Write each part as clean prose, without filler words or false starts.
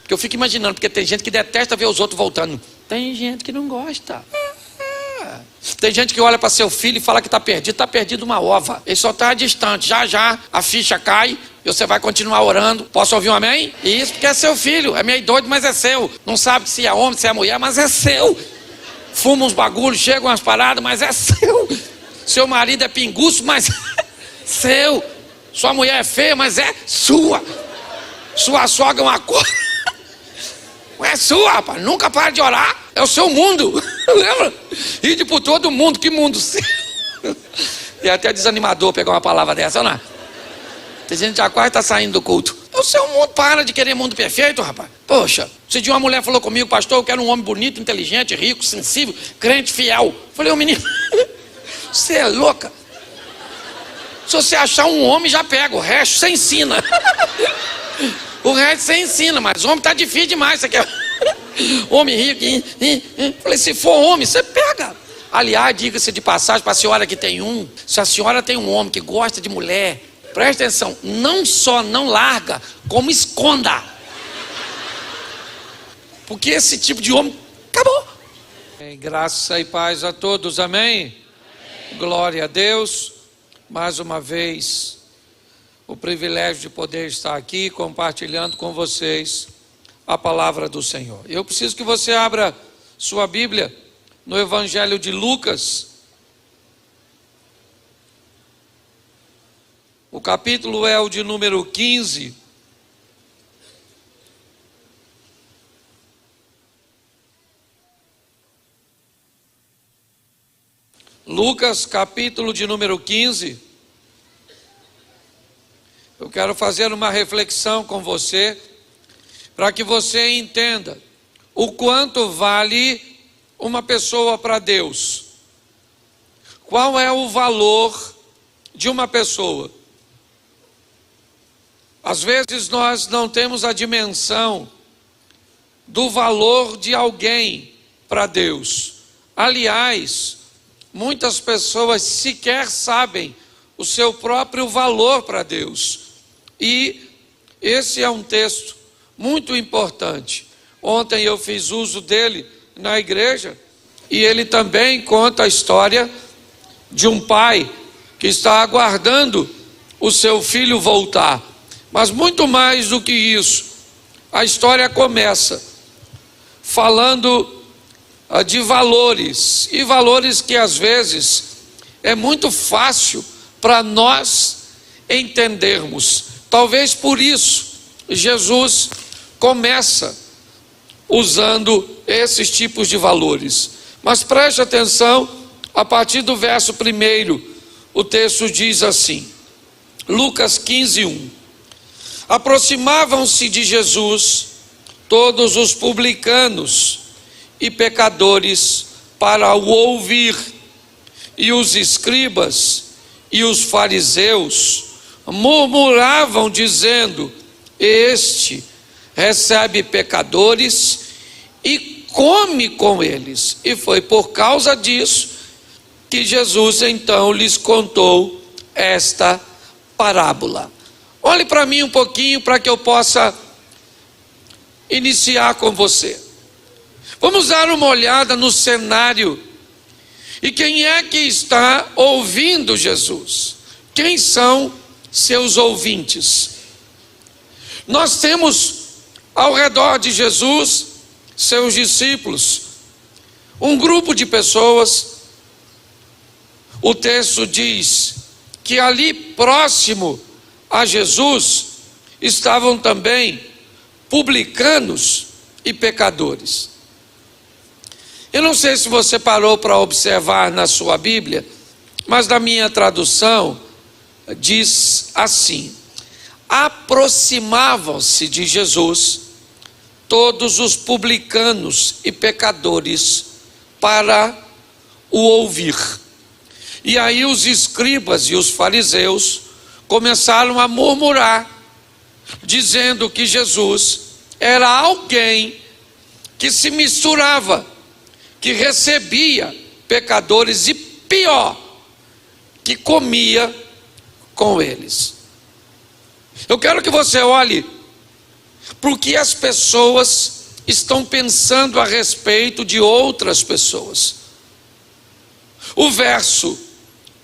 Porque eu fico imaginando, porque tem gente que detesta ver os outros voltando. Tem gente que não gosta. Tem gente que olha para seu filho e fala que está perdido uma ova. Ele só está distante. Já já a ficha cai e você vai continuar orando. Posso ouvir um amém? Isso porque é seu filho. É meio doido, mas é seu. Não sabe se é homem, se é mulher, mas é seu. Fuma uns bagulhos, chega umas paradas, mas é seu. Seu marido é pinguço, mas é seu. Sua mulher é feia, mas é sua. Sua sogra é uma coisa. É sua, rapaz. Nunca para de orar. É o seu mundo. Lembra? Ide por todo mundo. Que mundo seu? E é até desanimador pegar uma palavra dessa, não é? Tem gente que já quase está saindo do culto. É o seu mundo. Para de querer mundo perfeito, rapaz. Poxa, se de uma mulher falou comigo, pastor, eu quero um homem bonito, inteligente, rico, sensível, crente, fiel. Falei, ô menino, você é louca. Se você achar um homem, já pega. O resto você ensina. O resto você ensina, mas homem tá difícil demais. Você quer homem rico? Falei, se for homem, você pega. Aliás, diga-se de passagem para a senhora que tem um. Se a senhora tem um homem que gosta de mulher, preste atenção, não só não larga, como esconda. Porque esse tipo de homem, acabou. Graça e paz a todos, amém? Glória a Deus. Mais uma vez, o privilégio de poder estar aqui compartilhando com vocês a palavra do Senhor. Eu preciso que você abra sua Bíblia no Evangelho de Lucas. O capítulo é o de número 15. Lucas, capítulo de número 15. Eu quero fazer uma reflexão com você, para que você entenda o quanto vale uma pessoa para Deus. Qual é o valor de uma pessoa? Às vezes nós não temos a dimensão do valor de alguém para Deus. Aliás, muitas pessoas sequer sabem o seu próprio valor para Deus. E esse é um texto muito importante. Ontem eu fiz uso dele na igreja e ele também conta a história de um pai que está aguardando o seu filho voltar. Mas muito mais do que isso, a história começa falando de valores, e valores que às vezes é muito fácil para nós entendermos. Talvez por isso Jesus começa usando esses tipos de valores. Mas preste atenção, a partir do verso 1, o texto diz assim, Lucas 15, 1. Aproximavam-se de Jesus todos os publicanos e pecadores para o ouvir, e os escribas e os fariseus murmuravam dizendo, este recebe pecadores e come com eles. E foi por causa disso que Jesus então lhes contou esta parábola. Olhe para mim um pouquinho para que eu possa iniciar com você. Vamos dar uma olhada no cenário. E quem é que está ouvindo Jesus? Quem são seus ouvintes? Nós temos ao redor de Jesus, seus discípulos, um grupo de pessoas. O texto diz que ali próximo a Jesus estavam também publicanos e pecadores. Eu não sei se você parou para observar na sua Bíblia, mas na minha tradução diz assim: aproximavam-se de Jesus todos os publicanos e pecadores para o ouvir. E aí os escribas e os fariseus começaram a murmurar, dizendo que Jesus era alguém que se misturava, que recebia pecadores e pior, que comia com eles. Eu quero que você olhe porque as pessoas estão pensando a respeito de outras pessoas. O verso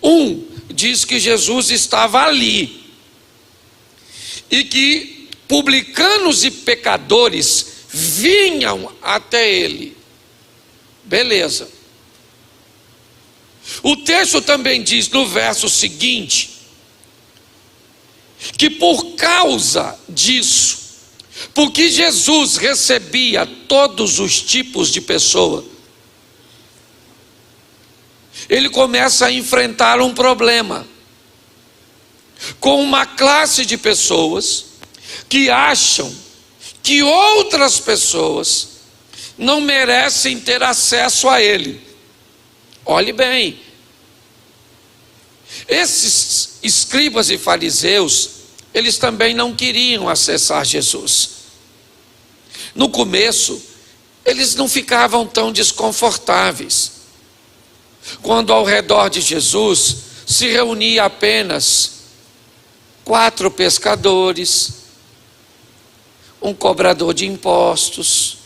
1 diz que Jesus estava ali e que publicanos e pecadores vinham até ele. Beleza. O texto também diz no verso seguinte que por causa disso, porque Jesus recebia todos os tipos de pessoa, ele começa a enfrentar um problema com uma classe de pessoas que acham que outras pessoas não merecem ter acesso a ele. Olhe bem, esses escribas e fariseus, eles também não queriam acessar Jesus. No começo, eles não ficavam tão desconfortáveis quando ao redor de Jesus se reunia apenas 4 pescadores, um cobrador de impostos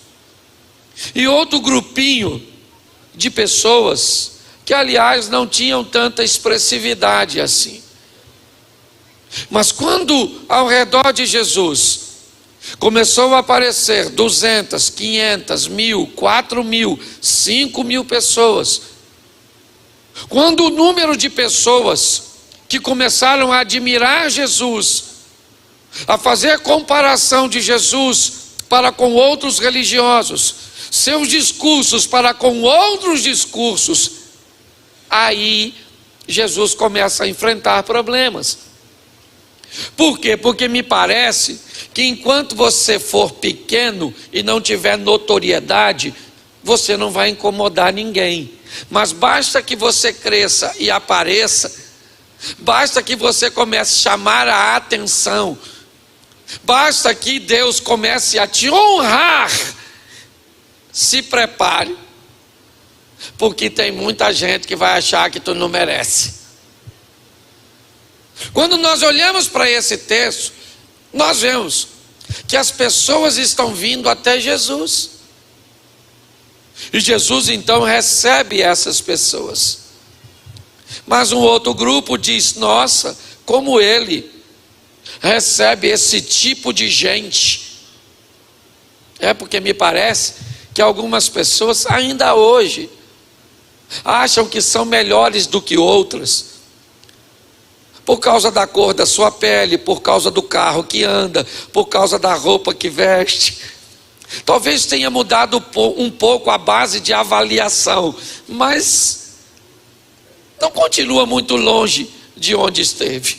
e outro grupinho de pessoas que, aliás, não tinham tanta expressividade assim. Mas quando ao redor de Jesus começou a aparecer 200, 500, 1.000, 4.000, 5.000 pessoas, quando o número de pessoas que começaram a admirar Jesus, a fazer comparação de Jesus para com outros religiosos, seus discursos para com outros discursos, aí Jesus começa a enfrentar problemas. Por quê? Porque me parece que enquanto você for pequeno e não tiver notoriedade, você não vai incomodar ninguém. Mas basta que você cresça e apareça, basta que você comece a chamar a atenção, basta que Deus comece a te honrar, se prepare, porque tem muita gente que vai achar que tu não merece. Quando nós olhamos para esse texto, nós vemos que as pessoas estão vindo até Jesus. E Jesus então recebe essas pessoas. Mas um outro grupo diz: nossa, como ele recebe esse tipo de gente. É porque me parece que algumas pessoas ainda hoje acham que são melhores do que outras, por causa da cor da sua pele, por causa do carro que anda, por causa da roupa que veste. Talvez tenha mudado um pouco a base de avaliação, mas não continua muito longe de onde esteve.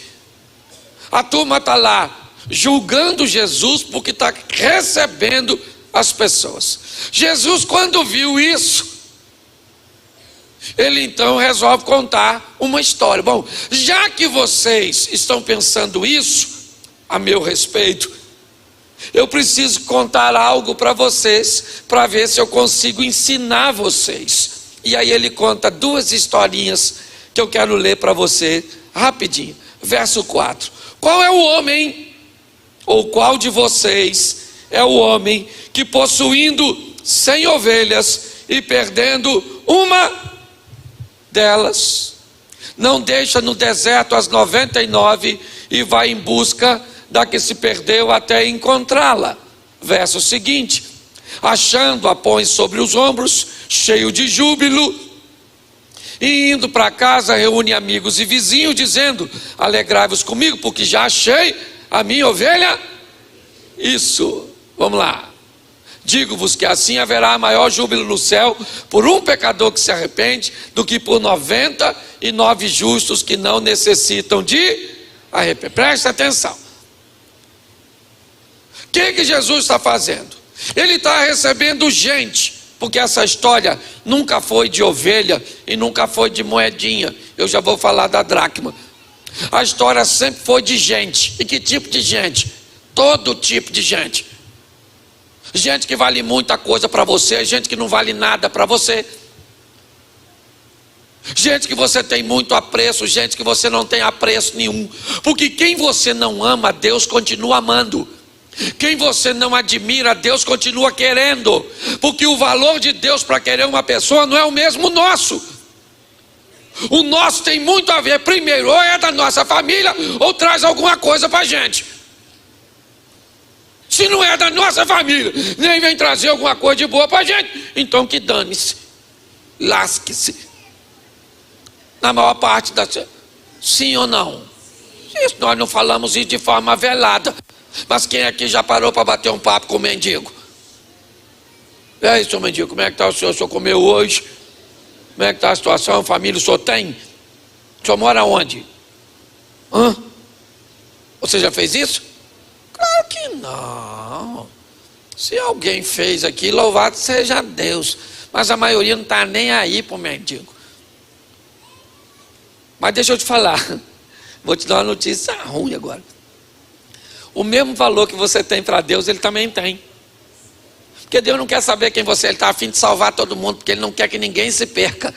A turma está lá julgando Jesus porque está recebendo as pessoas. Jesus, quando viu isso, ele então resolve contar uma história. Bom, já que vocês estão pensando isso a meu respeito, eu preciso contar algo para vocês, para ver se eu consigo ensinar vocês. E aí ele conta 2 historinhas que eu quero ler para você rapidinho. Verso 4: qual é o homem, ou qual de vocês é o homem que, possuindo 100 ovelhas e perdendo uma delas, não deixa no deserto as 99 e vai em busca da que se perdeu até encontrá-la? Verso seguinte: achando-a, põe sobre os ombros, cheio de júbilo, e indo para casa reúne amigos e vizinhos, dizendo: alegrai-vos comigo, porque já achei a minha ovelha. Isso, vamos lá. Digo-vos que assim haverá maior júbilo no céu por um pecador que se arrepende, do que por 99 justos que não necessitam de arrependimento. Presta atenção. O que Jesus está fazendo? Ele está recebendo gente, porque essa história nunca foi de ovelha e nunca foi de moedinha. Eu já vou falar da dracma. A história sempre foi de gente. E que tipo de gente? Todo tipo de gente. Gente que vale muita coisa para você, gente que não vale nada para você, gente que você tem muito apreço, gente que você não tem apreço nenhum, porque quem você não ama, Deus continua amando. Quem você não admira, Deus continua querendo, porque o valor de Deus para querer uma pessoa não é o mesmo nosso. O nosso tem muito a ver, primeiro, ou é da nossa família, ou traz alguma coisa para a gente. Se não é da nossa família, nem vem trazer alguma coisa de boa para a gente, então que dane-se, lasque-se. Na maior parte das... Sim ou não? Isso, nós não falamos isso de forma velada. Mas quem aqui já parou para bater um papo com o mendigo? E aí, senhor mendigo, como é que está o senhor? O senhor comeu hoje? Como é que está a situação? Família o senhor tem? O senhor mora onde? Hã? Você já fez isso? Claro que não. Se alguém fez aqui, louvado seja Deus. Mas a maioria não está nem aí para o mendigo. Mas deixa eu te falar. Vou te dar uma notícia ruim agora. O mesmo valor que você tem para Deus, Ele também tem. Porque Deus não quer saber quem você é, Ele está a fim de salvar todo mundo, porque Ele não quer que ninguém se perca.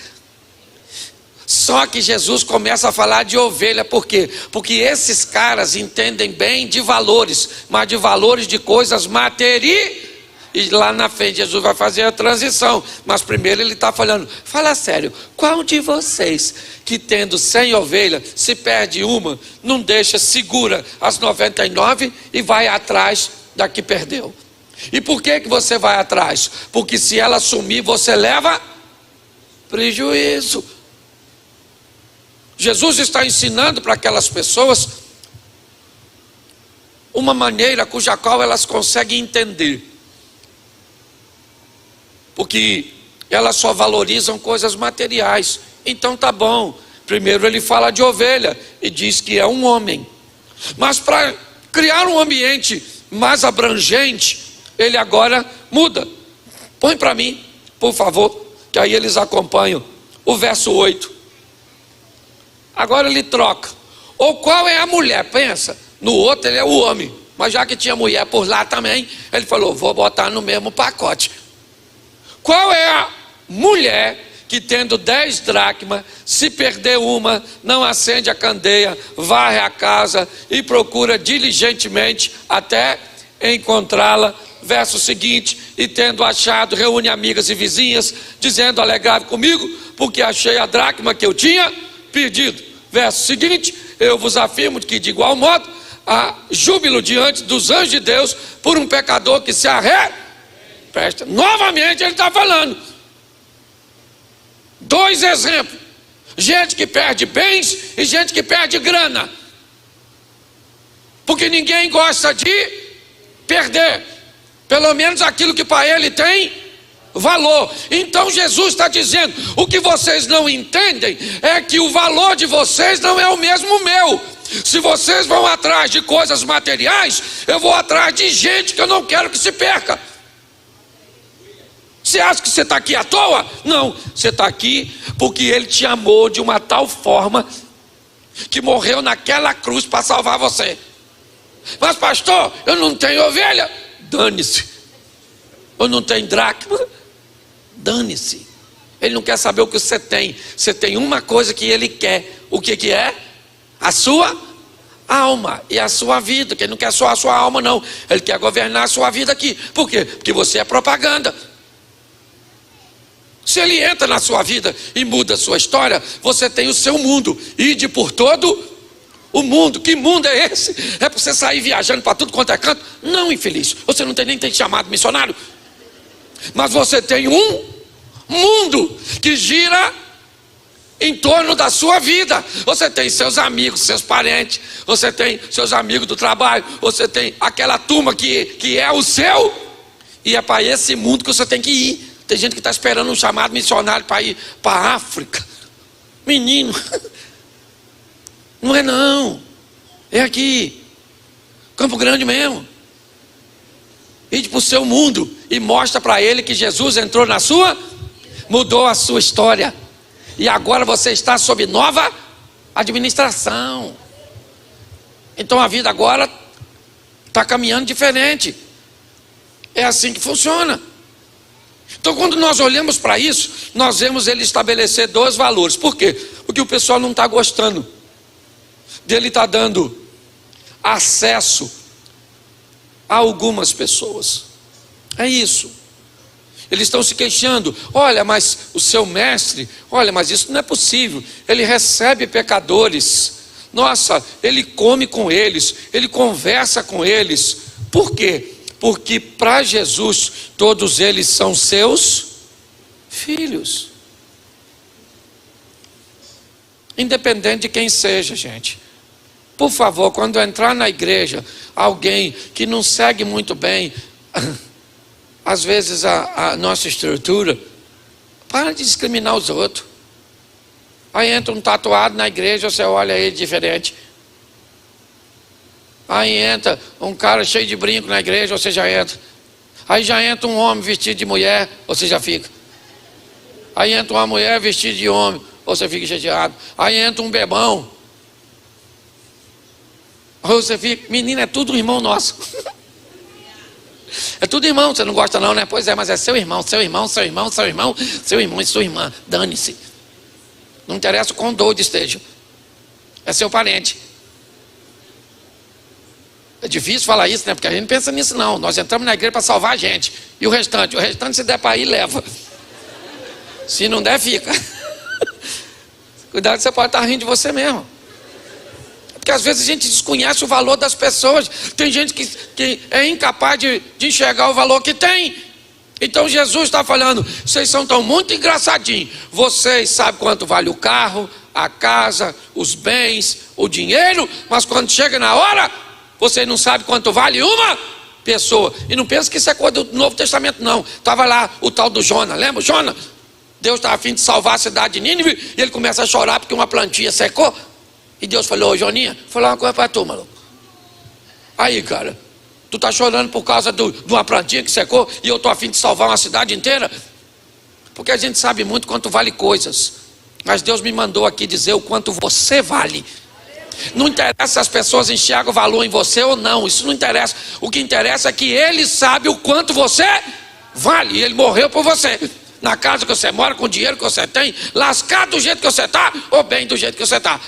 Só que Jesus começa a falar de ovelha, por quê? Porque esses caras entendem bem de valores, mas de valores de coisas materiais. E lá na frente Jesus vai fazer a transição. Mas primeiro ele está falando, fala sério, qual de vocês que tendo 100 ovelhas, se perde uma, não deixa, segura as 99 e vai atrás da que perdeu? E por que você vai atrás? Porque se ela sumir, você leva prejuízo. Jesus está ensinando para aquelas pessoas uma maneira cuja qual elas conseguem entender. Porque elas só valorizam coisas materiais. Então tá bom, primeiro ele fala de ovelha e diz que é um homem. Mas para criar um ambiente mais abrangente, ele agora muda. Põe para mim, por favor, que aí eles acompanham o verso 8. Agora ele troca. Ou qual é a mulher? Pensa, no outro ele é o homem, mas já que tinha mulher por lá também, ele falou, vou botar no mesmo pacote. Qual é a mulher que tendo 10 dracmas, se perder uma, não acende a candeia, varre a casa e procura diligentemente até encontrá-la? Verso seguinte, e tendo achado, reúne amigas e vizinhas, dizendo, alegrai comigo, porque achei a dracma que eu tinha perdido. Verso seguinte, eu vos afirmo que de igual modo, há júbilo diante dos anjos de Deus, por um pecador que se arrepende. Novamente ele está falando. 2 exemplos. Gente que perde bens e gente que perde grana. Porque ninguém gosta de perder. Pelo menos aquilo que para ele tem valor. Então Jesus está dizendo, o que vocês não entendem é que o valor de vocês não é o mesmo meu. Se vocês vão atrás de coisas materiais, eu vou atrás de gente que eu não quero que se perca. Você acha que você está aqui à toa? Não, você está aqui porque Ele te amou de uma tal forma que morreu naquela cruz para salvar você. Mas pastor, eu não tenho ovelha. Dane-se. Eu não tenho dracma. Dane-se. Ele não quer saber o que você tem. Você tem uma coisa que Ele quer. O que é? A sua alma e a sua vida. Que Ele não quer só a sua alma não. Ele quer governar a sua vida aqui. Por quê? Porque você é propaganda. Se Ele entra na sua vida e muda a sua história, você tem o seu mundo. Ide por todo o mundo. Que mundo é esse? É para você sair viajando para tudo quanto é canto? Não, infeliz. Você não tem nem tem chamado missionário. Mas você tem um mundo que gira em torno da sua vida. Você tem seus amigos, seus parentes. Você tem seus amigos do trabalho. Você tem aquela turma que é o seu. E é para esse mundo que você tem que ir. Tem gente que está esperando um chamado missionário para ir para a África. Menino, não é não. É aqui, Campo Grande mesmo. Ide para o seu mundo e mostra para ele que Jesus entrou na sua, mudou a sua história. E agora você está sob nova administração. Então a vida agora está caminhando diferente. É assim que funciona. Então quando nós olhamos para isso, nós vemos ele estabelecer 2 valores. Por quê? Porque o pessoal não está gostando dele estar dando acesso a algumas pessoas. É isso. Eles estão se queixando: olha, mas o seu mestre, olha, mas isso não é possível. Ele recebe pecadores. Nossa, ele come com eles, ele conversa com eles. Por quê? Porque para Jesus todos eles são seus filhos. Independente de quem seja, gente. Por favor, quando entrar na igreja alguém que não segue muito bem às vezes a nossa estrutura, para de discriminar os outros. Aí entra um tatuado na igreja, você olha ele diferente. Aí entra um cara cheio de brinco na igreja, você já entra. Aí já entra um homem vestido de mulher, você já fica. Aí entra uma mulher vestida de homem, você fica chateado. Aí entra um bebão, aí você fica, menino, é tudo irmão nosso. É tudo irmão, você não gosta não, né? Pois é, mas é seu irmão, seu irmão, seu irmão, seu irmão, seu irmão e sua irmã. Dane-se. Não interessa o quão doido esteja. É seu parente. É difícil falar isso, né? Porque a gente não pensa nisso não. Nós entramos na igreja para salvar a gente. E o restante se der para ir, leva. Se não der, fica. Cuidado, você pode estar rindo de você mesmo. Porque às vezes a gente desconhece o valor das pessoas. Tem gente que é incapaz de enxergar o valor que tem. Então Jesus está falando: vocês são tão muito engraçadinhos. Vocês sabem quanto vale o carro, a casa, os bens, o dinheiro. Mas quando chega na hora, vocês não sabem quanto vale uma pessoa. E não pensa que isso é coisa do Novo Testamento não. Estava lá o tal do Jonas. Lembra o Jonas? Deus estava a fim de salvar a cidade de Nínive. E ele começa a chorar porque uma plantinha secou. E Deus falou: ô Joninha, vou falar uma coisa para tu, maluco. Aí, cara, tu tá chorando por causa de uma plantinha que secou e eu tô a fim de salvar uma cidade inteira? Porque a gente sabe muito quanto vale coisas, mas Deus me mandou aqui dizer o quanto você vale. Não interessa se as pessoas enxergam o valor em você ou não, isso não interessa. O que interessa é que Ele sabe o quanto você vale, e Ele morreu por você. Na casa que você mora, com o dinheiro que você tem, lascado do jeito que você está, ou bem do jeito que você está.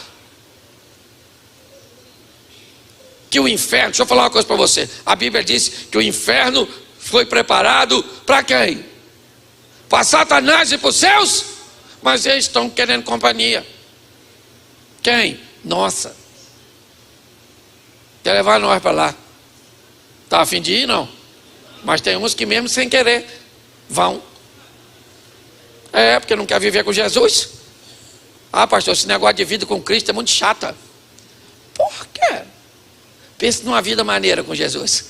Que o inferno, deixa eu falar uma coisa para você. A Bíblia diz que o inferno foi preparado para quem? Para Satanás e para os seus? Mas eles estão querendo companhia. Quem? Nossa. Quer levar nós para lá? Está a fim de ir? Não. Mas tem uns que mesmo sem querer vão. É, porque não quer viver com Jesus. Ah, pastor, esse negócio de vida com Cristo é muito chata. Por quê? Pense numa vida maneira com Jesus.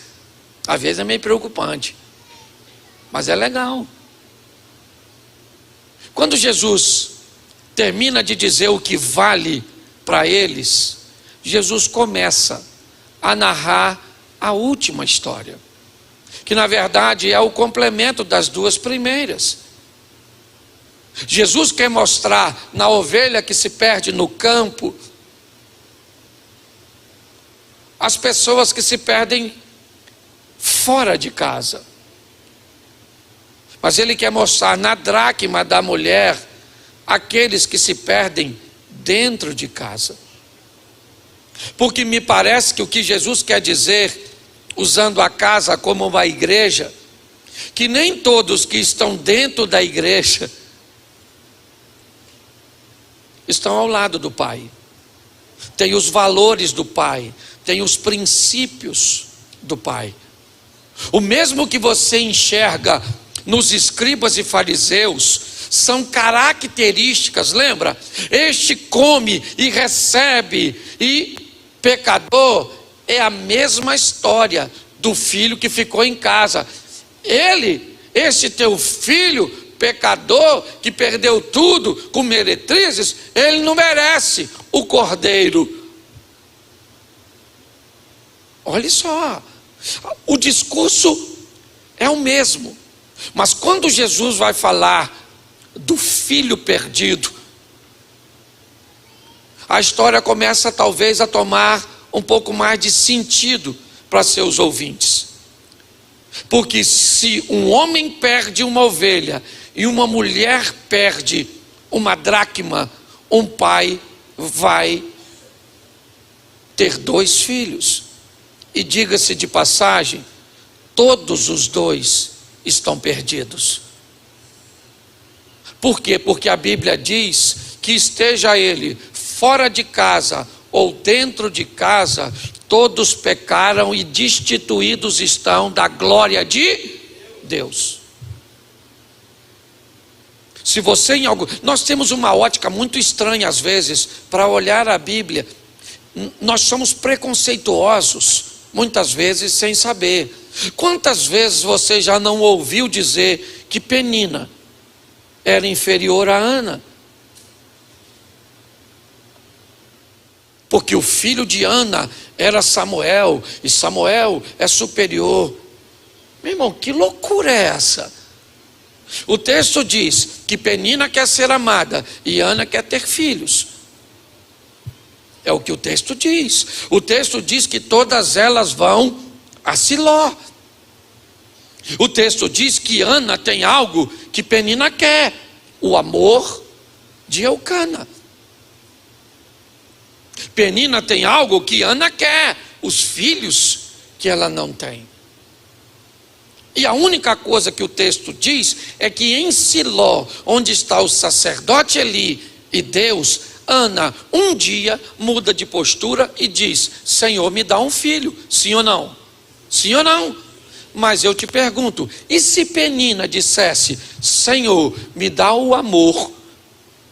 Às vezes é meio preocupante, mas é legal. Quando Jesus termina de dizer o que vale para eles, Jesus começa a narrar a última história, que na verdade é o complemento das duas primeiras. Jesus quer mostrar na ovelha que se perde no campo as pessoas que se perdem fora de casa. Mas Ele quer mostrar na dracma da mulher aqueles que se perdem dentro de casa. Porque me parece que o que Jesus quer dizer, usando a casa como uma igreja, que nem todos que estão dentro da igreja estão ao lado do Pai. Tem os valores do Pai, tem os princípios do Pai. O mesmo que você enxerga nos escribas e fariseus são características, lembra? Este come e recebe, e pecador é a mesma história do filho que ficou em casa. Esse teu filho pecador que perdeu tudo com meretrizes, ele não merece o cordeiro. Olha só, o discurso é o mesmo, mas quando Jesus vai falar do filho perdido, a história começa talvez a tomar um pouco mais de sentido para seus ouvintes. Porque se um homem perde uma ovelha e uma mulher perde uma dracma, um pai vai ter 2 filhos. E diga-se de passagem, todos os dois estão perdidos. Por quê? Porque a Bíblia diz que esteja ele fora de casa ou dentro de casa, todos pecaram e destituídos estão da glória de Deus. Se você em algo... Nós temos uma ótica muito estranha às vezes para olhar a Bíblia. Nós somos preconceituosos, muitas vezes sem saber. Quantas vezes você já não ouviu dizer que Penina era inferior a Ana? Porque o filho de Ana era Samuel, e Samuel é superior. Meu irmão, que loucura é essa? O texto diz que Penina quer ser amada e Ana quer ter filhos. É o que o texto diz. O texto diz que todas elas vão a Siló. O texto diz que Ana tem algo que Penina quer: o amor de Eucana. Penina tem algo que Ana quer: os filhos que ela não tem. E a única coisa que o texto diz é que em Siló, onde está o sacerdote Eli e Deus, Ana um dia muda de postura e diz: Senhor, me dá um filho. Sim ou não? Sim ou não? Mas eu te pergunto, e se Penina dissesse: Senhor, me dá o amor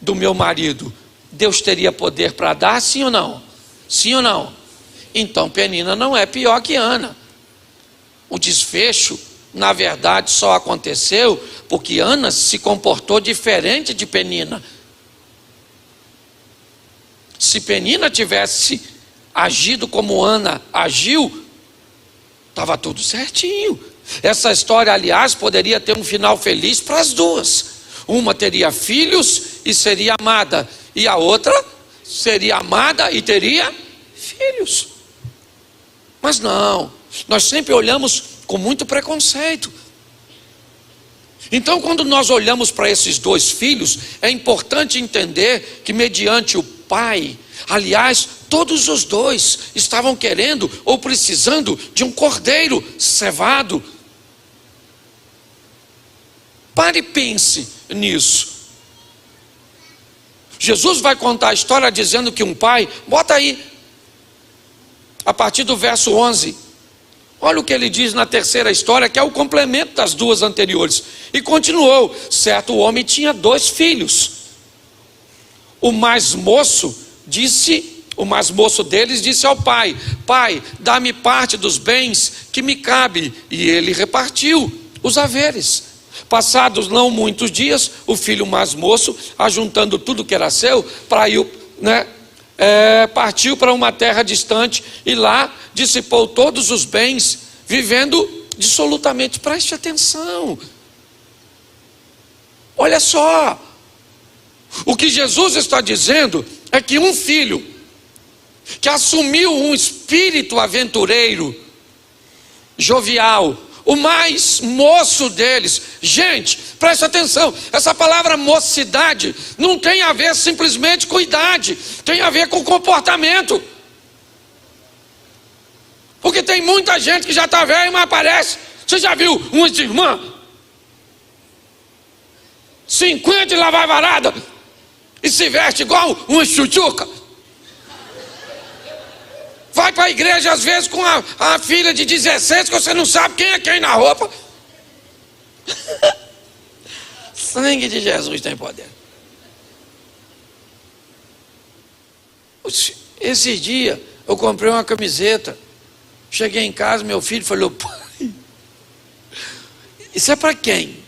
do meu marido? Deus teria poder para dar, sim ou não? Sim ou não? Então Penina não é pior que Ana. O desfecho, na verdade, só aconteceu porque Ana se comportou diferente de Penina. Se Penina tivesse agido como Ana agiu, estava tudo certinho. Essa história, aliás, poderia ter um final feliz para as duas. Uma teria filhos e seria amada, e a outra seria amada e teria filhos. Mas não, nós sempre olhamos com muito preconceito. Então, quando nós olhamos para esses dois filhos, é importante entender que mediante o pai, aliás, todos os dois estavam querendo ou precisando de um cordeiro cevado. Pare e pense nisso. Jesus vai contar a história dizendo que um pai, bota aí, a partir do verso 11, olha o que ele diz na terceira história, que é o complemento das duas anteriores. E continuou: certo homem tinha 2 filhos. O mais moço deles disse ao pai: Pai, dá-me parte dos bens que me cabe. E ele repartiu os haveres. Passados não muitos dias, o filho mais moço, ajuntando tudo que era seu, partiu para uma terra distante e lá dissipou todos os bens, vivendo dissolutamente. Preste atenção. Olha só. O que Jesus está dizendo é que um filho que assumiu um espírito aventureiro, jovial, o mais moço deles. Gente, preste atenção, essa palavra mocidade não tem a ver simplesmente com idade, tem a ver com comportamento. Porque tem muita gente que já está velha, mas aparece. Você já viu umas irmãs 50 e lá vai varada e se veste igual uma chuchuca? Vai para a igreja às vezes com a filha de 16, que você não sabe quem é quem na roupa. Sangue de Jesus tem poder. Esse dia eu comprei uma camiseta. Cheguei em casa, meu filho falou: pai, isso é para quem?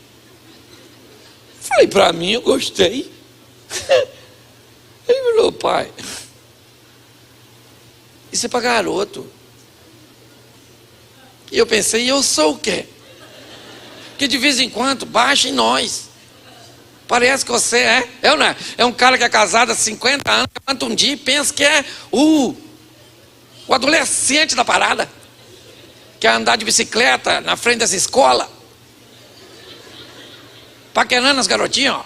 Falei: para mim, eu gostei. Ele falou: pai, isso é para garoto. E eu pensei: eu sou o quê? Que de vez em quando baixa em nós. Parece que você eu não é. É um cara que é casado há 50 anos, levanta um dia e pensa que é o adolescente da parada. Quer andar de bicicleta na frente dessa escola, paquerando as garotinhas, ó.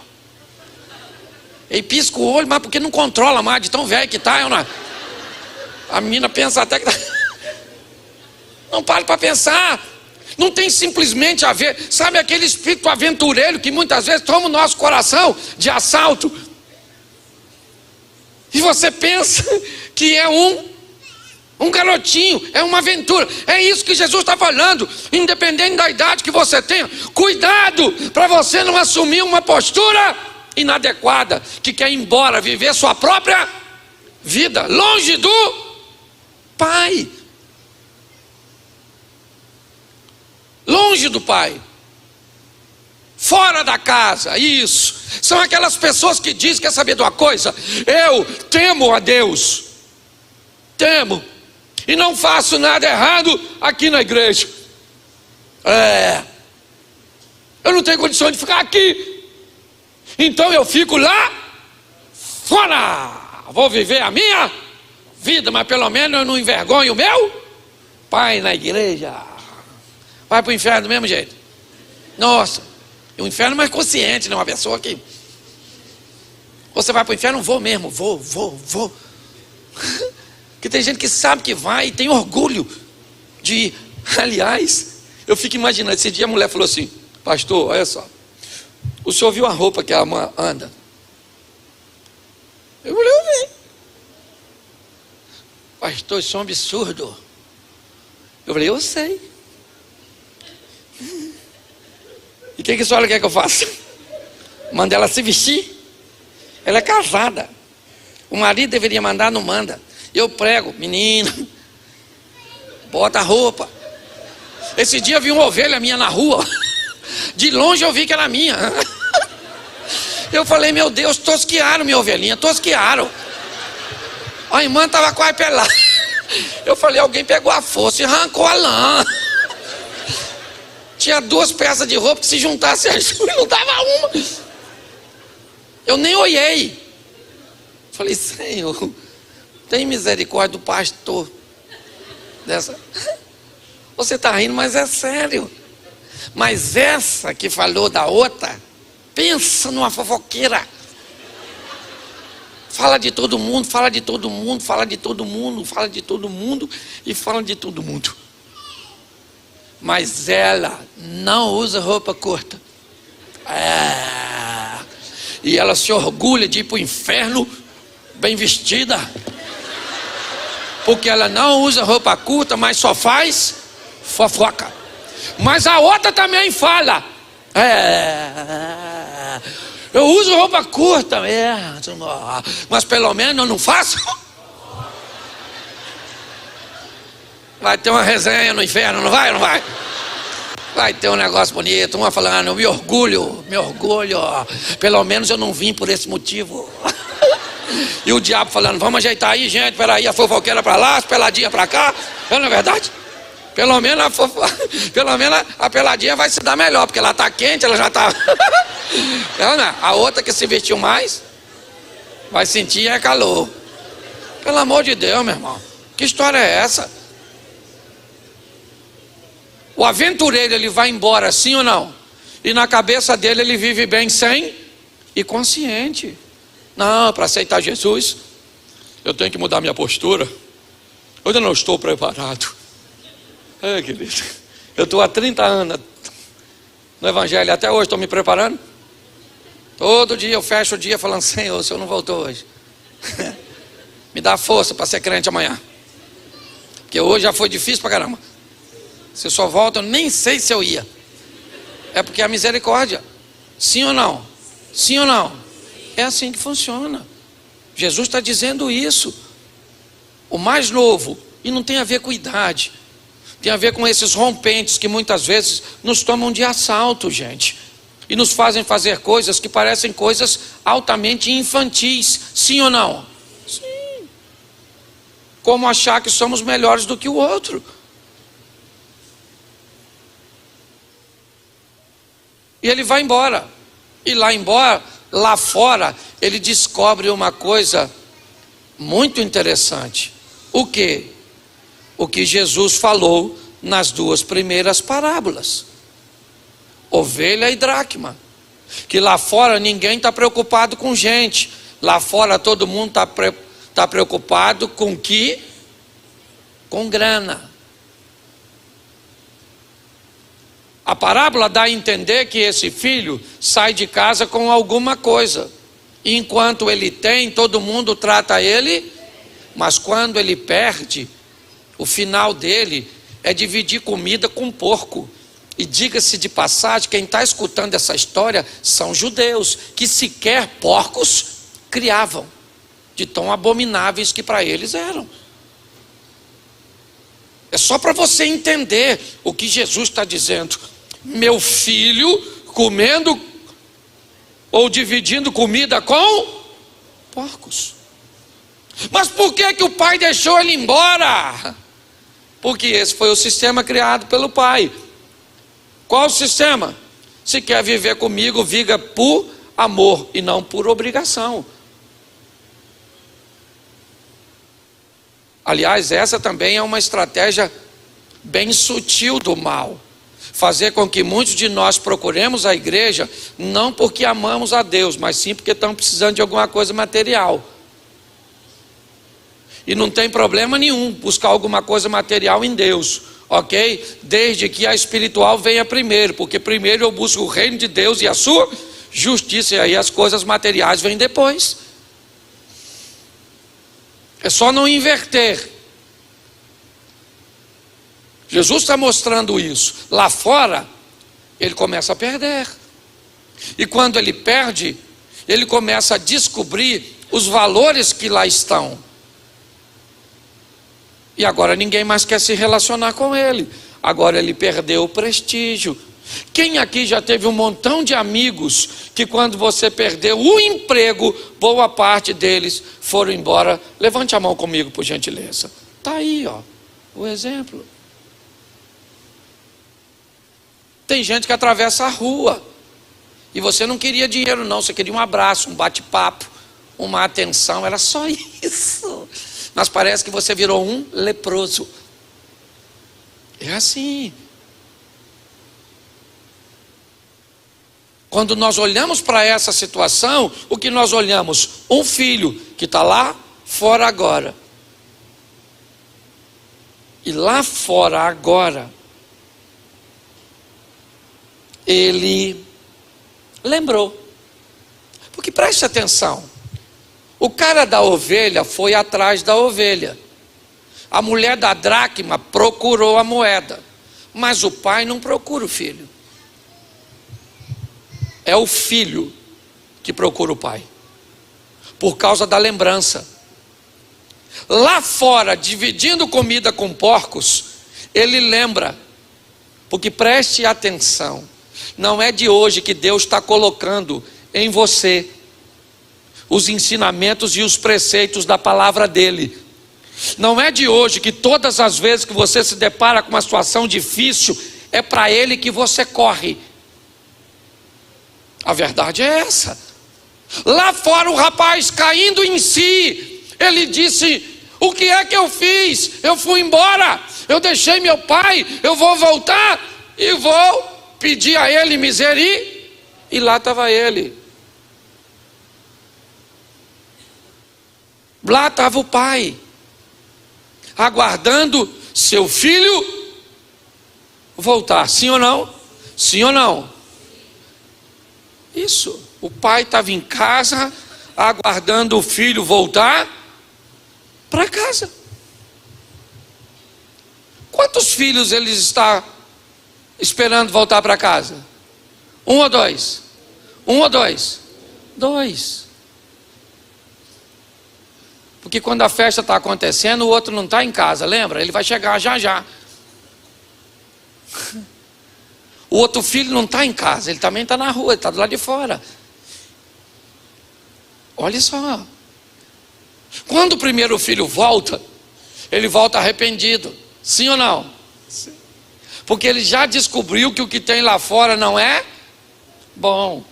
E pisca o olho, mas porque não controla mais, de tão velho que tá, eu não é. A menina pensa até que... Não pare para pensar. Não tem simplesmente a ver, sabe aquele espírito aventureiro que muitas vezes toma o nosso coração de assalto. E você pensa que é um garotinho, é uma aventura. É isso que Jesus está falando. Independente da idade que você tenha, cuidado para você não assumir uma postura inadequada, que quer ir embora, viver sua própria vida, longe do Pai. Longe do Pai. Fora da casa, isso. São aquelas pessoas que dizem, quer saber de uma coisa? Eu temo a Deus. Temo. E não faço nada errado aqui na igreja. Eu não tenho condição de ficar aqui. Então eu fico lá fora. Vou viver a minha vida, mas pelo menos eu não envergonho o meu pai na igreja. Vai para o inferno do mesmo jeito. Nossa. O inferno é mais consciente, né? Uma pessoa que... Você vai para o inferno? Vou mesmo, vou. Porque tem gente que sabe que vai e tem orgulho de ir. Aliás, eu fico imaginando, esse dia a mulher falou assim: pastor, olha só, o senhor viu a roupa que a irmã anda? Eu falei, eu vi. Pastor, isso é um absurdo. Eu falei, eu sei. E o que a senhora quer que eu faça? Manda ela se vestir. Ela é casada. O marido deveria mandar, não manda. Eu prego, menina, bota a roupa. Esse dia eu vi uma ovelha minha na rua. De longe eu vi que era minha. Eu falei, meu Deus, tosquearam minha ovelhinha, tosquearam. A irmã estava quase pelada. Eu falei, alguém pegou a força e arrancou a lã. Tinha 2 peças de roupa que se juntasse as duas, não dava uma. Eu nem olhei. Falei, Senhor, tem misericórdia do pastor. Dessa. Você está rindo, mas é sério. Mas essa que falou da outra, pensa numa fofoqueira. Fala de todo mundo, fala de todo mundo, fala de todo mundo, fala de todo mundo e fala de todo mundo. Mas ela não usa roupa curta. E ela se orgulha de ir para o inferno bem vestida. Porque ela não usa roupa curta, mas só faz fofoca. Mas a outra também fala. Eu uso roupa curta mesmo, mas pelo menos eu não faço. Vai ter uma resenha no inferno, não vai? Não vai? Vai ter um negócio bonito, uma falando, eu me orgulho, pelo menos eu não vim por esse motivo. E o diabo falando, vamos ajeitar aí, gente, peraí, a fofoqueira pra lá, as peladinhas pra cá. Não é verdade? Pelo menos a peladinha vai se dar melhor, porque ela tá quente, ela já tá... A outra que se vestiu mais, vai sentir calor. Pelo amor de Deus, meu irmão, que história é essa? O aventureiro, ele vai embora, sim ou não? E na cabeça dele ele vive bem sem e consciente. Não, para aceitar Jesus, eu tenho que mudar minha postura. Eu ainda não estou preparado. Querido, eu estou há 30 anos no Evangelho, até hoje estou me preparando. Todo dia eu fecho o dia falando, Senhor, o Senhor não voltou hoje. Me dá força para ser crente amanhã. Porque hoje já foi difícil pra caramba. Se só volta, eu nem sei se eu ia. É porque é a misericórdia. Sim ou não? Sim ou não? É assim que funciona. Jesus está dizendo isso. O mais novo, e não tem a ver com idade, tem a ver com esses rompentes que muitas vezes nos tomam de assalto, gente, e nos fazem fazer coisas que parecem coisas altamente infantis. Sim ou não? Sim. Como achar que somos melhores do que o outro. E ele vai embora. E lá fora, ele descobre uma coisa muito interessante. O quê? O que Jesus falou nas 2 primeiras parábolas. Ovelha e dracma. Que lá fora ninguém está preocupado com gente. Lá fora todo mundo está preocupado com que? Com grana. A parábola dá a entender que esse filho sai de casa com alguma coisa. E enquanto ele tem, todo mundo trata ele, mas quando ele perde, o final dele é dividir comida com porco. E diga-se de passagem, quem está escutando essa história são judeus, que sequer porcos criavam, de tão abomináveis que para eles eram. É só para você entender o que Jesus está dizendo. Meu filho comendo ou dividindo comida com porcos. Mas por que que o pai deixou ele embora? Porque esse foi o sistema criado pelo pai. Qual o sistema? Se quer viver comigo, viva por amor e não por obrigação. Aliás, essa também é uma estratégia bem sutil do mal. Fazer com que muitos de nós procuremos a igreja, não porque amamos a Deus, mas sim porque estamos precisando de alguma coisa material. E não tem problema nenhum buscar alguma coisa material em Deus, ok? Desde que a espiritual venha primeiro, porque primeiro eu busco o reino de Deus e a sua justiça, e aí as coisas materiais vêm depois. É só não inverter. Jesus está mostrando isso. Lá fora, ele começa a perder. E quando ele perde, ele começa a descobrir os valores que lá estão. E agora ninguém mais quer se relacionar com ele. Agora ele perdeu o prestígio. Quem aqui já teve um montão de amigos que quando você perdeu o emprego, boa parte deles foram embora? Levante a mão comigo, por gentileza. Está aí, ó, o exemplo. Tem gente que atravessa a rua e você não queria dinheiro não, você queria um abraço, um bate-papo, uma atenção, era só isso. Mas parece que você virou um leproso. É assim. Quando nós olhamos para essa situação, o que nós olhamos? Um filho que está lá fora agora. E lá fora agora, ele lembrou. Porque preste atenção, o cara da ovelha foi atrás da ovelha. A mulher da dracma procurou a moeda. Mas o pai não procura o filho. É o filho que procura o pai. Por causa da lembrança. Lá fora, dividindo comida com porcos, ele lembra. Porque preste atenção, não é de hoje que Deus está colocando em você os ensinamentos e os preceitos da palavra dele. Não é de hoje que todas as vezes que você se depara com uma situação difícil, é para ele que você corre. A verdade é essa. Lá fora o rapaz caindo em si, ele disse: o que é que eu fiz? Eu fui embora, eu deixei meu pai, eu vou voltar e vou pedir a ele misericórdia. E lá estava ele. Lá estava o pai, aguardando seu filho voltar. Sim ou não? Sim ou não? Isso. O pai estava em casa, aguardando o filho voltar para casa. Quantos filhos ele está esperando voltar para casa? Um ou dois? Um ou dois? Dois. Porque quando a festa está acontecendo, o outro não está em casa, lembra? Ele vai chegar já já. O outro filho não está em casa, ele também está na rua, ele está do lado de fora. Olha só. Quando o primeiro filho volta, ele volta arrependido. Sim ou não? Sim. Porque ele já descobriu que o que tem lá fora não é bom.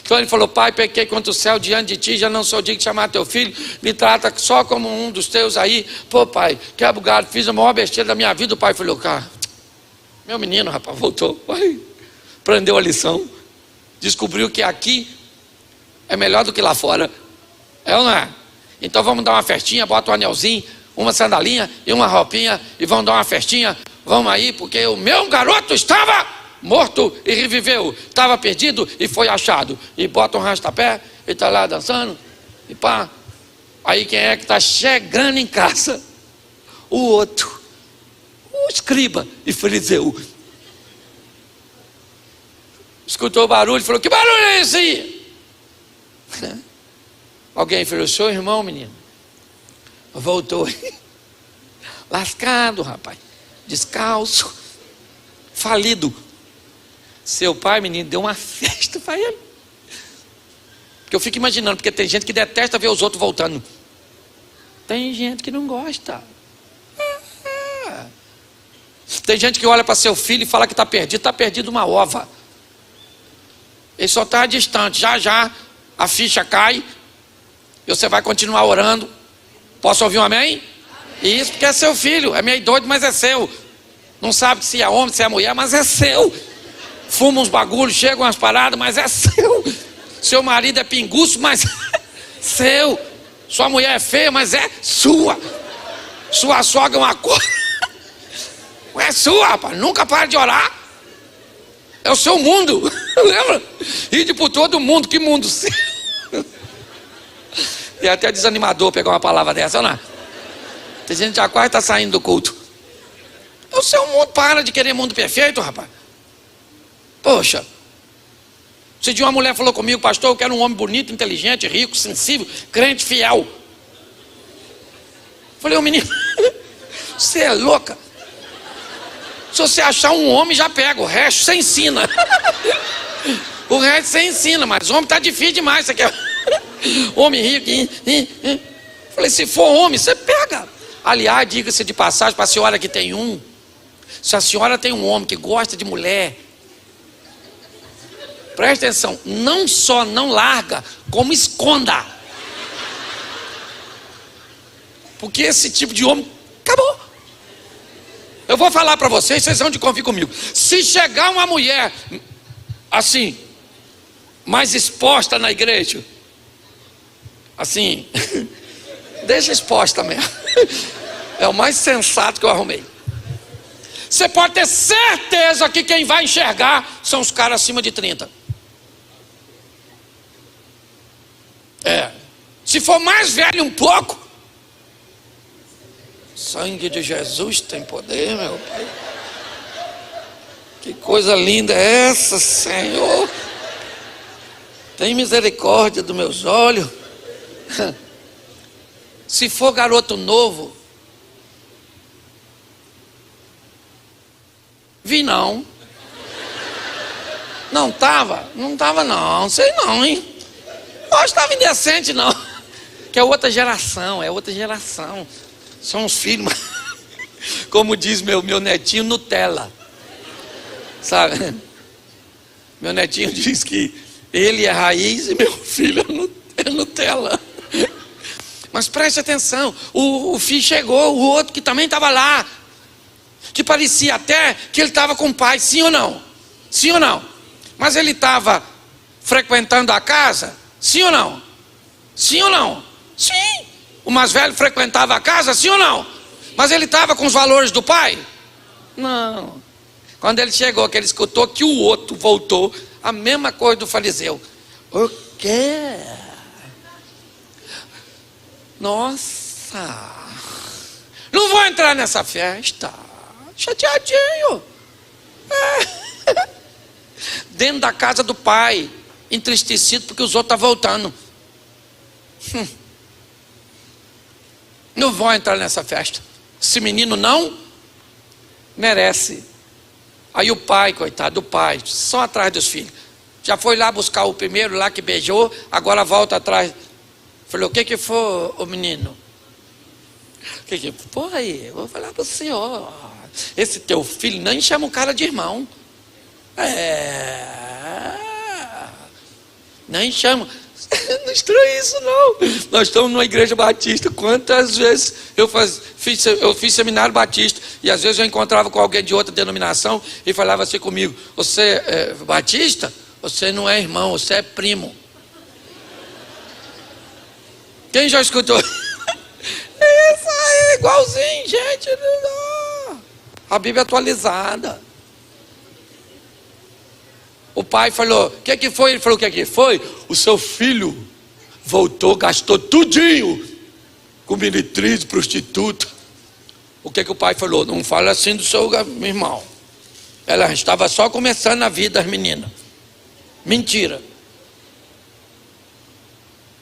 Então ele falou: pai, pequei contra o céu diante de ti, já não sou digno de chamar teu filho, me trata só como um dos teus aí. Pô pai, quebra o galho, fiz a maior besteira da minha vida. O pai falou: cara, meu menino, rapaz, voltou, pai, aprendeu a lição, descobriu que aqui é melhor do que lá fora. É ou não é? Então vamos dar uma festinha, bota um anelzinho, uma sandalinha e uma roupinha, e vamos dar uma festinha, vamos aí, porque o meu garoto estava morto e reviveu, estava perdido e foi achado. E bota um rastapé e está lá dançando, e pá. Aí quem é que está chegando em casa? O outro, o escriba e fariseu. Escutou o barulho e falou: que barulho é esse aí? Alguém falou: seu irmão, menino, voltou lascado, rapaz, descalço, falido. Seu pai, menino, deu uma festa para ele. Porque eu fico imaginando, porque tem gente que detesta ver os outros voltando. Tem gente que não gosta. Tem gente que olha para seu filho e fala que está perdido uma ova. Ele só está distante. Já já a ficha cai e você vai continuar orando. Posso ouvir um amém? Isso porque é seu filho. É meio doido, mas é seu. Não sabe se é homem, se é mulher, mas é seu. Fuma uns bagulhos, chega umas paradas, mas é seu. Seu marido é pinguço, mas é seu. Sua mulher é feia, mas é sua. Sua sogra é uma coisa. É sua, rapaz. Nunca para de orar. É o seu mundo. Lembra? Ide por todo mundo. Que mundo seu? E é até desanimador pegar uma palavra dessa, não é? Tem gente que já quase está saindo do culto. É o seu mundo. Para de querer mundo perfeito, rapaz. Poxa. Se de uma mulher falou comigo: pastor, eu quero um homem bonito, inteligente, rico, sensível, crente, fiel. Falei: ô menino, você é louca. Se você achar um homem, já pega. O resto você ensina. O resto você ensina, mas homem tá difícil demais. Você quer homem rico? Falei: se for homem, você pega. Aliás, diga-se de passagem para a senhora que tem um. Se a senhora tem um homem que gosta de mulher, presta atenção, não só não larga, como esconda. Porque esse tipo de homem, acabou. Eu vou falar para vocês, vocês vão de convir comigo. Se chegar uma mulher, assim, mais exposta na igreja, assim, deixa exposta mesmo. É o mais sensato que eu arrumei. Você pode ter certeza que quem vai enxergar são os caras acima de 30. Se for mais velho um pouco, sangue de Jesus tem poder, meu Pai. Que coisa linda é essa, Senhor. Tem misericórdia dos meus olhos. Se for garoto novo, vi não. Não tava não, sei não, hein. Hoje estava indecente não. Que é outra geração, São os filhos, como diz meu netinho, Nutella. Sabe? Meu netinho diz que ele é raiz e meu filho é Nutella. Mas preste atenção, o filho chegou, o outro que também estava lá, que parecia até que ele estava com o pai, sim ou não? Sim ou não? Mas ele estava frequentando a casa, sim ou não? Sim ou não? Sim. O mais velho frequentava a casa, sim ou não? Mas ele estava com os valores do pai? Não. Quando ele chegou, que ele escutou que o outro voltou, a mesma coisa do fariseu. O quê? Nossa, não vou entrar nessa festa. Chateadinho. Dentro da casa do pai, entristecido porque os outros estão voltando. Não vou entrar nessa festa. Esse menino não merece. Aí o pai, coitado do pai, só atrás dos filhos. Já foi lá buscar o primeiro lá que beijou, agora volta atrás. Falei: o que foi, o menino? O que foi? Eu vou falar para o senhor. Esse teu filho nem chama o cara de irmão. Nem chama. Não estranho isso não. Nós estamos numa igreja batista. Quantas vezes eu fiz seminário batista, e às vezes eu encontrava com alguém de outra denominação e falava assim comigo: você é batista? Você não é irmão, você é primo. Quem já escutou? Isso aí, igualzinho, gente. A Bíblia é atualizada. O pai falou, o que foi? Ele falou, o que foi? O seu filho voltou, gastou tudinho com meretriz, prostituta. O que o pai falou? Não fala assim do seu irmão. Ela estava só começando a vida, as meninas. Mentira.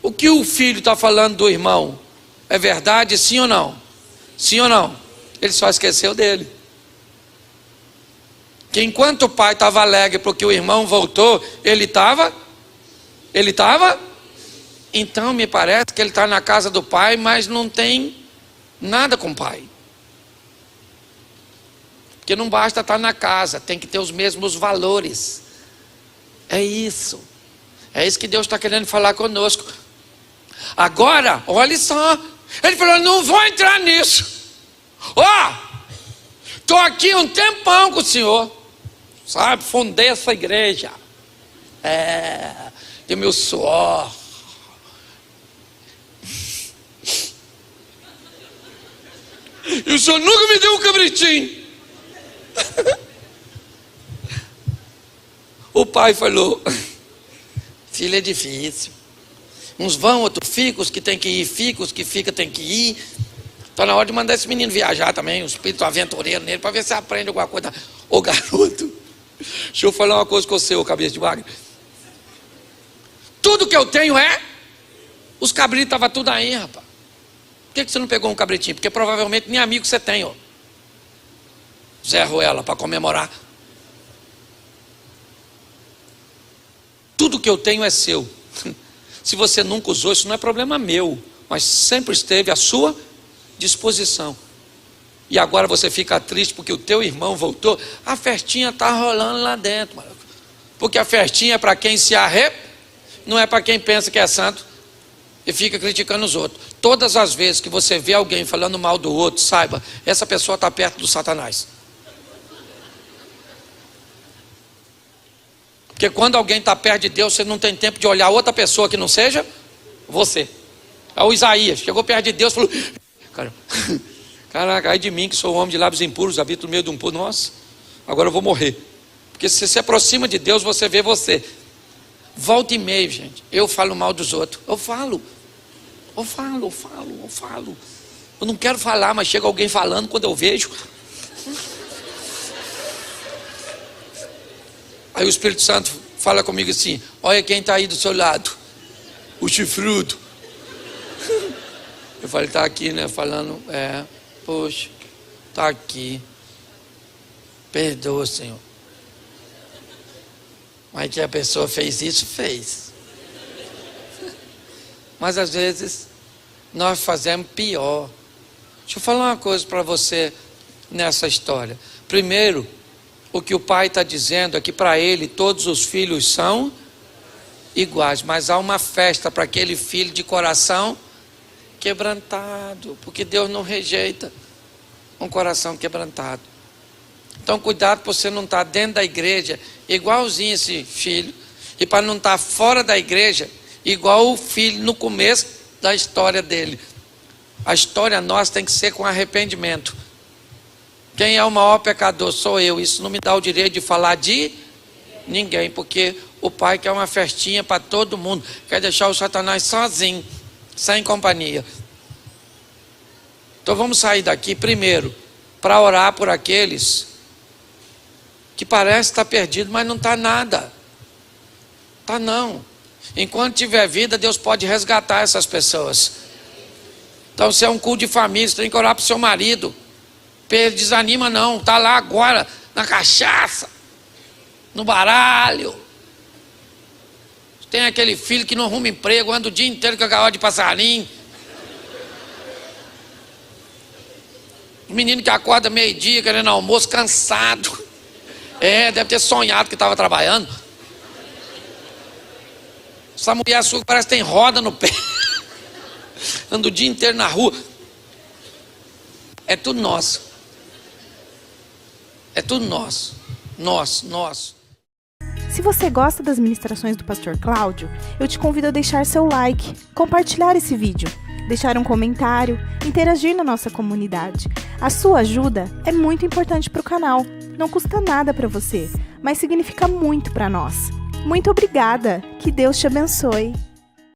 O que o filho está falando do irmão é verdade, sim ou não? Sim ou não? Ele só esqueceu dele. Que enquanto o pai estava alegre porque o irmão voltou, ele estava? Então me parece que ele está na casa do pai, mas não tem nada com o pai. Porque não basta estar na casa, tem que ter os mesmos valores. É isso que Deus está querendo falar conosco. Agora, olha só, ele falou, não vou entrar nisso. Estou aqui um tempão com o senhor, sabe, fundei essa igreja, de meu suor. E o senhor nunca me deu um cabritinho. O pai falou, filho, é difícil. Uns vão, outros ficam, os que tem que ir, ficam, os que ficam tem que ir. Está na hora de mandar esse menino viajar também, um espírito aventureiro nele, para ver se aprende alguma coisa. Ô garoto, deixa eu falar uma coisa com você, ô cabeça de bagre. Tudo que eu tenho os cabritos estavam tudo aí, rapaz. Por que você não pegou um cabritinho? Porque provavelmente nem amigo você tem, ó. Zé Ruela, para comemorar. Tudo que eu tenho é seu. Se você nunca usou, isso não é problema meu, mas sempre esteve à sua disposição. E agora você fica triste porque o teu irmão voltou. A festinha está rolando lá dentro, mano. Porque a festinha é para quem se não é para quem pensa que é santo e fica criticando os outros. Todas as vezes que você vê alguém falando mal do outro, saiba, essa pessoa está perto do Satanás. Porque quando alguém está perto de Deus, você não tem tempo de olhar outra pessoa que não seja você. É o Isaías, chegou perto de Deus e falou, caraca, ai de mim que sou um homem de lábios impuros, habito no meio de um povo, nossa, agora eu vou morrer. Porque se você se aproxima de Deus, você vê você. Volta e meio, gente, eu falo mal dos outros, eu falo. Eu não quero falar, mas chega alguém falando quando eu vejo. Aí o Espírito Santo fala comigo assim, olha quem está aí do seu lado, o chifrudo. Eu falei, está aqui, né, falando, poxa, está aqui, perdoa, Senhor. Mas que a pessoa fez isso, fez. Mas às vezes, nós fazemos pior. Deixa eu falar uma coisa para você nessa história. Primeiro, o que o pai está dizendo é que para ele todos os filhos são iguais, mas há uma festa para aquele filho de coração quebrantado, porque Deus não rejeita um coração quebrantado. Então cuidado para você não estar dentro da igreja igualzinho esse filho, e para não estar fora da igreja igual o filho no começo da história dele. A história nossa tem que ser com arrependimento. Quem é o maior pecador? Sou eu. Isso não me dá o direito de falar de ninguém, porque o pai quer uma festinha para todo mundo, quer deixar o Satanás sozinho, sem companhia. Então vamos sair daqui primeiro para orar por aqueles que parece estar perdido, mas não está nada. Está não. Enquanto tiver vida, Deus pode resgatar essas pessoas. Então se é um culto de família, você tem que orar para o seu marido. Desanima não, está lá agora na cachaça, no baralho. Tem aquele filho que não arruma emprego, anda o dia inteiro com a gaiola de passarinho. O menino que acorda meio-dia querendo almoço, cansado. Deve ter sonhado que estava trabalhando. Essa mulher sua parece que tem roda no pé. Anda o dia inteiro na rua. É tudo nosso. É tudo nosso. Nosso. Se você gosta das ministrações do Pastor Cláudio, eu te convido a deixar seu like, compartilhar esse vídeo, deixar um comentário, interagir na nossa comunidade. A sua ajuda é muito importante para o canal. Não custa nada para você. mas significa muito para nós. Muito obrigada. Que Deus te abençoe.